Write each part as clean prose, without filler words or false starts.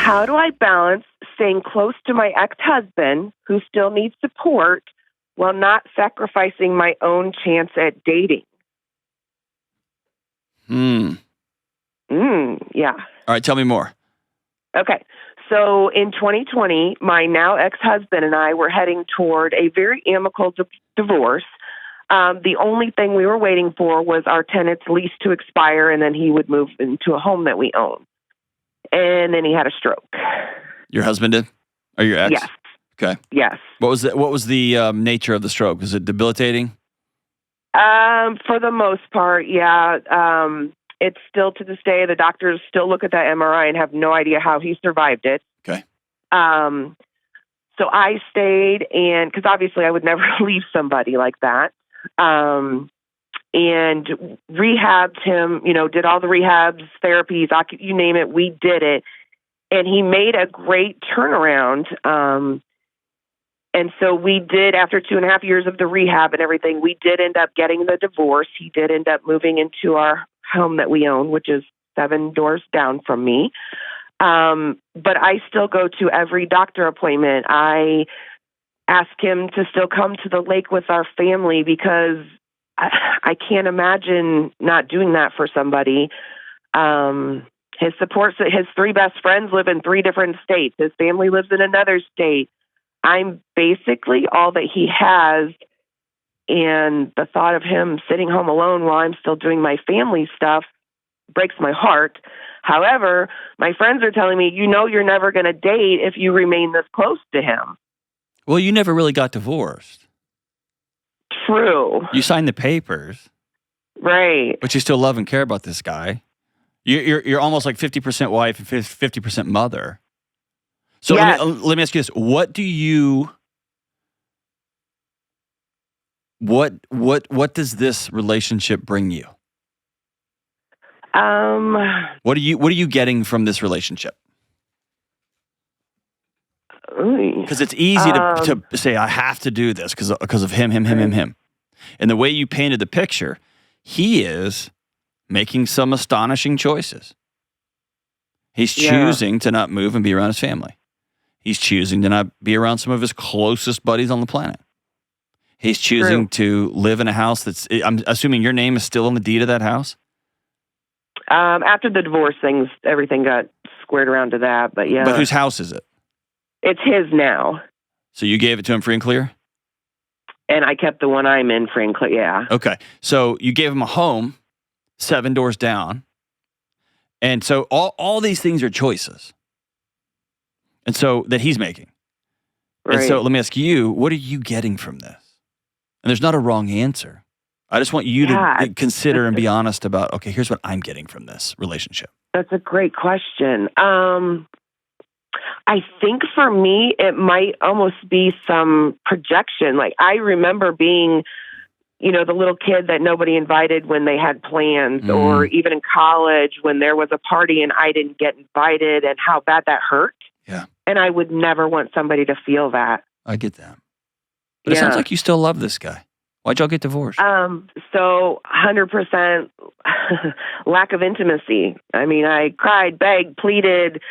how do I balance staying close to my ex-husband, who still needs support, while not sacrificing my own chance at dating? Yeah. All right, tell me more. Okay. So in 2020, my now ex-husband and I were heading toward a very amicable divorce. The only thing we were waiting for was our tenant's lease to expire, and then he would move into a home that we own. And then he had a stroke. Your husband did? Or your ex? Yes. Okay. Yes. What was the nature of the stroke? Was it debilitating? For the most part, yeah. It's still to this day, the doctors still look at that MRI and have no idea how he survived it. Okay. So I stayed, and because obviously I would never leave somebody like that. And rehabbed him, did all the rehabs, therapies, you name it, we did it. And he made a great turnaround. And so we did, after 2.5 years of the rehab and everything, we did end up getting the divorce. He did end up moving into our home that we own, which is 7 doors down from me. But I still go to every doctor appointment. I ask him to still come to the lake with our family because I can't imagine not doing that for somebody. His 3 best friends live in 3 different states. His family lives in another state. I'm basically all that he has. And the thought of him sitting home alone while I'm still doing my family stuff breaks my heart. However, my friends are telling me, you're never going to date if you remain this close to him. Well, you never really got divorced. True. You signed the papers. Right. But you still love and care about this guy. You're almost like 50% wife and 50% mother. So yes. let me ask you this. What does this relationship bring you? What are you getting from this relationship? Because it's easy to say, I have to do this because of him. And the way you painted the picture, he is making some astonishing choices. He's choosing to not move and be around his family. He's choosing to not be around some of his closest buddies on the planet. He's choosing to live in a house I'm assuming your name is still on the deed of that house? After the divorce things, everything got squared around to that, but yeah. But whose house is it? It's his now. So you gave it to him free and clear? And I kept the one I'm in free and clear, yeah. Okay. So you gave him a home 7 doors down. And so all these things are choices. And so that he's making. Right. And so let me ask you, what are you getting from this? And there's not a wrong answer. I just want you to consider and be honest about, okay, here's what I'm getting from this relationship. That's a great question. I think for me, it might almost be some projection. Like I remember being, the little kid that nobody invited when they had plans, or even in college when there was a party and I didn't get invited, and how bad that hurt. Yeah. And I would never want somebody to feel that. I get that. But it sounds like you still love this guy. Why'd y'all get divorced? So 100% lack of intimacy. I mean, I cried, begged, pleaded,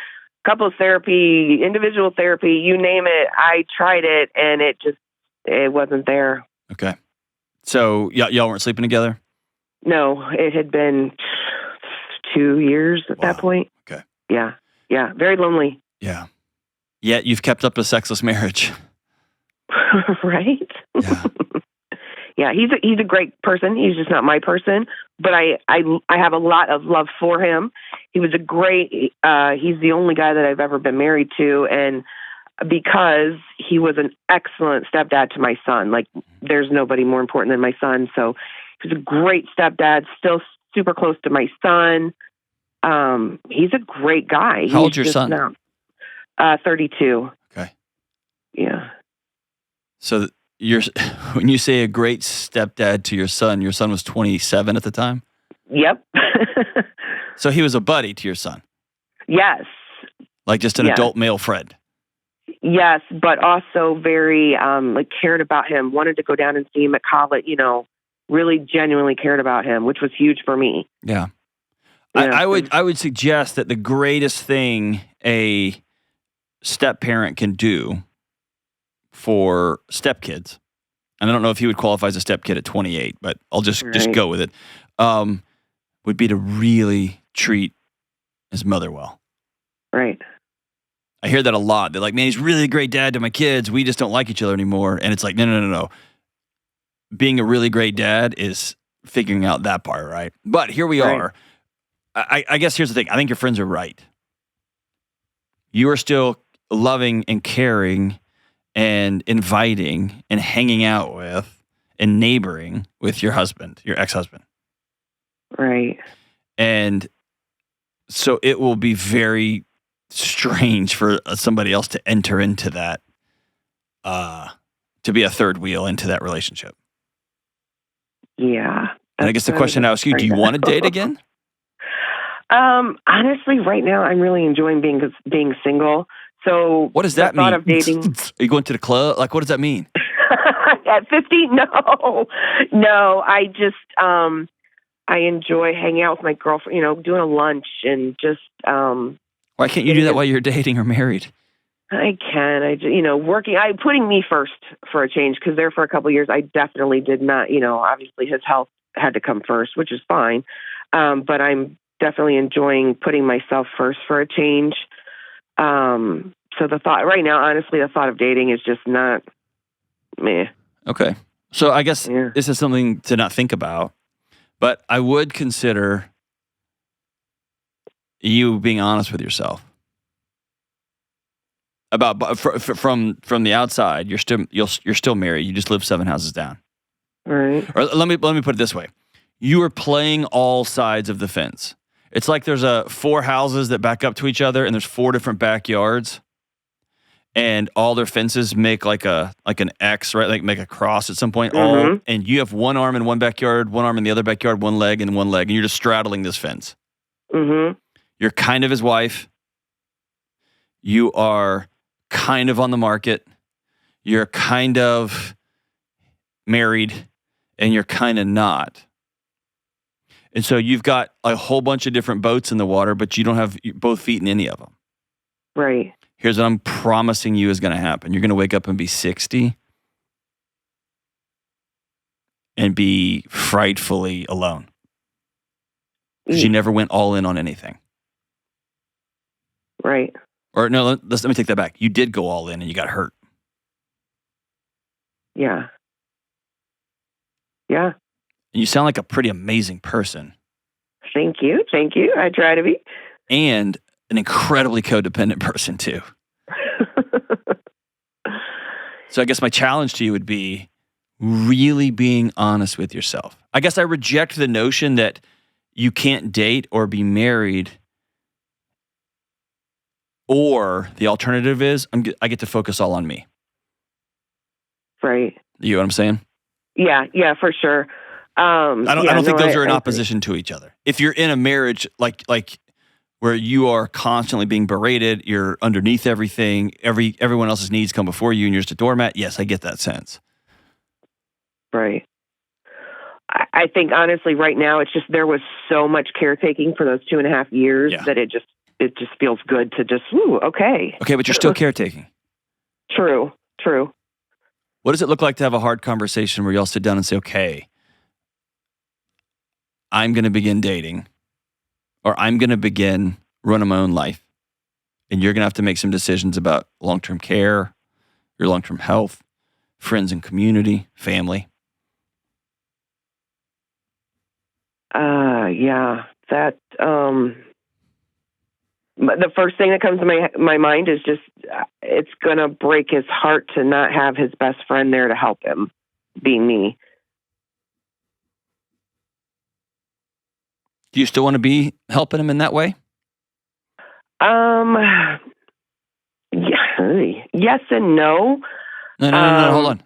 couples therapy, individual therapy, you name it. I tried it, and it wasn't there. Okay. So y'all weren't sleeping together? No, it had been 2 years at that point. Okay. Yeah. Yeah. Very lonely. Yeah. Yet you've kept up a sexless marriage. Right? Yeah. Yeah, he's a great person. He's just not my person, but I have a lot of love for him. He was he's the only guy that I've ever been married to, and because he was an excellent stepdad to my son. Like, there's nobody more important than my son. So he's a great stepdad, still super close to my son. He's a great guy. How old's your son? 32. Okay. Yeah. So when you say a great stepdad to your son was 27 at the time? Yep. So he was a buddy to your son? Yes. Like just an adult male friend? Yes, but also very cared about him, wanted to go down and see him at college, really genuinely cared about him, which was huge for me. Yeah. I would suggest that the greatest thing a step parent can do for stepkids, and I don't know if he would qualify as a stepkid at 28, but I'll just go with it, would be to really treat his mother well. Right. I hear that a lot. They're like, man, he's really a great dad to my kids. We just don't like each other anymore. And it's like, no. Being a really great dad is figuring out that part, right? But here we are. I guess here's the thing. I think your friends are right. You are still loving and caring and inviting and hanging out with and neighboring with your husband, your ex-husband. Right. And so it will be very strange for somebody else to enter into that, to be a third wheel into that relationship. Yeah. And I guess the question I ask you, do you want to date again? Honestly, right now, I'm really enjoying being single. So what does that mean? Thought of dating. Are you going to the club? Like, what does that mean? At 50? No. I just, I enjoy hanging out with my girlfriend, doing a lunch and just, why can't you do that while you're dating or married? I can. Putting me first for a change, because there for a couple of years, I definitely did not, obviously his health had to come first, which is fine. But I'm definitely enjoying putting myself first for a change. So the thought right now, honestly, the thought of dating is just not meh. Okay. So I guess this is something to not think about, but I would consider you being honest with yourself about from the outside. You're still married. You just live 7 houses down. Right. Or let me put it this way: you are playing all sides of the fence. It's like there's 4 houses that back up to each other, and there's 4 different backyards, and all their fences make like an X, right? Like make a cross at some point. Mm-hmm. And you have one arm in one backyard, one arm in the other backyard, one leg and one leg, and you're just straddling this fence. Mm-hmm. You're kind of his wife. You are kind of on the market. You're kind of married, and you're kind of not. And so you've got a whole bunch of different boats in the water, but you don't have both feet in any of them. Right. Here's what I'm promising you is going to happen. You're going to wake up and be 60 and be frightfully alone because you never went all in on anything. Right. Or no, let me take that back. You did go all in and you got hurt. Yeah. Yeah. And you sound like a pretty amazing person. Thank you. I try to be. And an incredibly codependent person too. So I guess my challenge to you would be really being honest with yourself. I guess I reject the notion that you can't date or be married, or the alternative is I get to focus all on me. Right. You know what I'm saying? Yeah, for sure. I don't think those are in opposition to each other. If you're in a marriage like where you are constantly being berated, you're underneath everything, everyone else's needs come before you, and you're just a doormat. Yes, I get that sense. Right. I think honestly, right now, it's just there was so much caretaking for those 2.5 years that it just feels good to just okay. Okay, but you're still caretaking. True. What does it look like to have a hard conversation where y'all sit down and say, okay, I'm going to begin dating, or I'm going to begin running my own life, and you're going to have to make some decisions about long-term care, your long-term health, friends and community, family. Yeah, that, the first thing that comes to my mind is just, it's going to break his heart to not have his best friend there to help him, being me. Do you still want to be helping him in that way? Yeah, yes and no. No, hold on.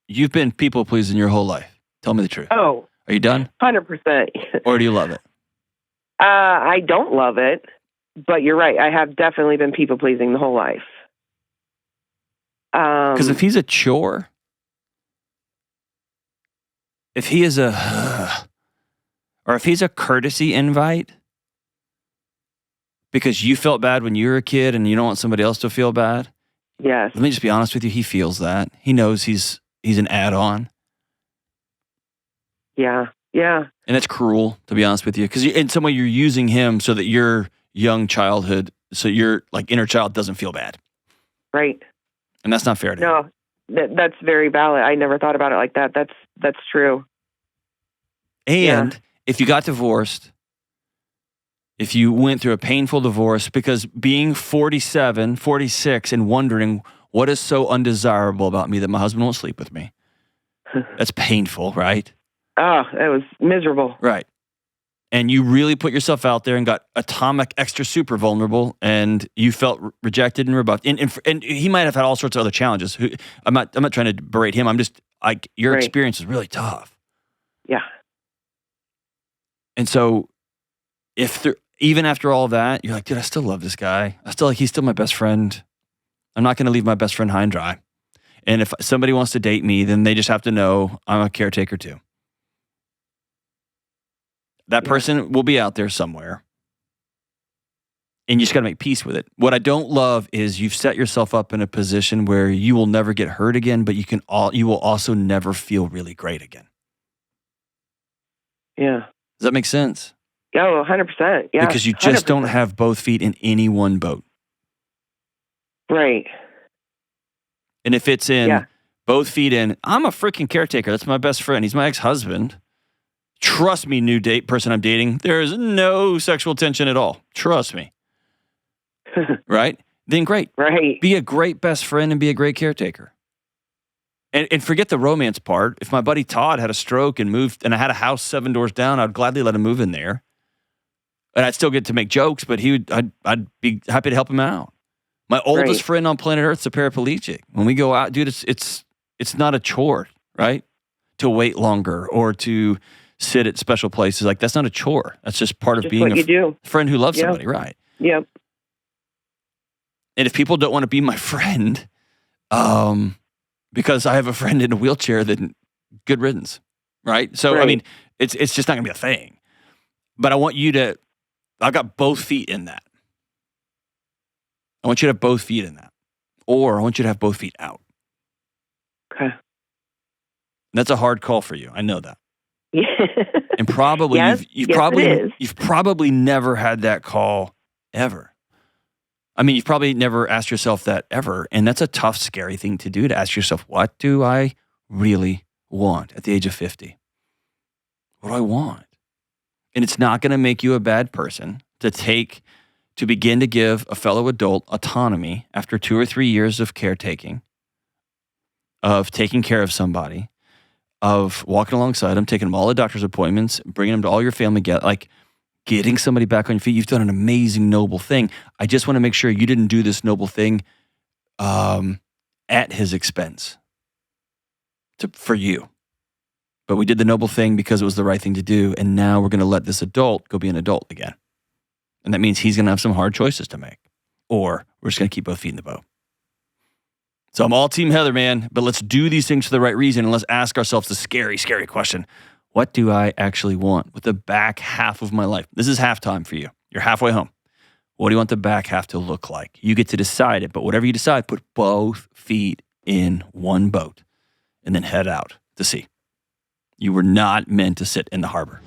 You've been people pleasing your whole life. Tell me the truth. Oh. Are you done? 100%. Or do you love it? I don't love it, but you're right. I have definitely been people pleasing the whole life. Because if he's a chore, if he is or if he's a courtesy invite, because you felt bad when you were a kid and you don't want somebody else to feel bad. Yes. Let me just be honest with you. He feels that. He knows he's an add-on. Yeah. Yeah. And that's cruel, to be honest with you, because in some way you're using him so that your young childhood, so your like inner child doesn't feel bad. Right. And that's not fair to him. No, that's very valid. I never thought about it like that. That's true. And if you got divorced, if you went through a painful divorce, because being 47, 46 and wondering what is so undesirable about me that my husband won't sleep with me, that's painful, right? Oh, that was miserable. Right. And you really put yourself out there and got atomic, extra, super vulnerable, and you felt rejected and rebuffed. And he might have had all sorts of other challenges. I'm not trying to berate him. I'm just like, your experience is really tough. Yeah. And so, even after all that, you're like, dude, I still love this guy. He's still my best friend. I'm not going to leave my best friend high and dry. And if somebody wants to date me, then they just have to know I'm a caretaker too. That person will be out there somewhere. And you just got to make peace with it. What I don't love is you've set yourself up in a position where you will never get hurt again, but you will also never feel really great again. Yeah. Does that make sense? Oh, 100%. Yeah. Because you just 100%. don't have both feet in any one boat. Right. And if it's in both feet in, I'm a freaking caretaker. That's my best friend. He's my ex-husband. Trust me, new person I'm dating, there is no sexual tension at all. Trust me. Right? Then great. Right. Be a great best friend and be a great caretaker. And forget the romance part. If my buddy Todd had a stroke and moved, and I had a house 7 doors down, I'd gladly let him move in there. And I'd still get to make jokes, but I'd be happy to help him out. My oldest friend on planet Earth's a paraplegic. When we go out, dude, it's not a chore, right? To wait longer or to sit at special places. Like, that's not a chore. That's just part of being a friend who loves somebody, right? Yep. And if people don't want to be my friend, because I have a friend in a wheelchair, then good riddance, right? So, I mean, it's just not going to be a thing. But I want you to, I got both feet in that. I want you to have both feet in that. Or I want you to have both feet out. Okay. And that's a hard call for you. I know that. Yeah. And probably you've probably never had that call ever. I mean, you've probably never asked yourself that ever. And that's a tough, scary thing to do, to ask yourself, what do I really want at the age of 50? What do I want? And it's not going to make you a bad person to begin to give a fellow adult autonomy after 2 or 3 years of caretaking, of taking care of somebody, of walking alongside them, taking them all the doctor's appointments, bringing them to all your family, like getting somebody back on your feet. You've done an amazing, noble thing. I just want to make sure you didn't do this noble thing at his expense for you. But we did the noble thing because it was the right thing to do, and now we're going to let this adult go be an adult again. And that means he's going to have some hard choices to make. Or we're just going to keep both feet in the boat. So I'm all Team Heather, man. But let's do these things for the right reason. And let's ask ourselves the scary, scary question. What do I actually want with the back half of my life? This is halftime for you. You're halfway home. What do you want the back half to look like? You get to decide it. But whatever you decide, put both feet in one boat. And then head out to sea. You were not meant to sit in the harbor.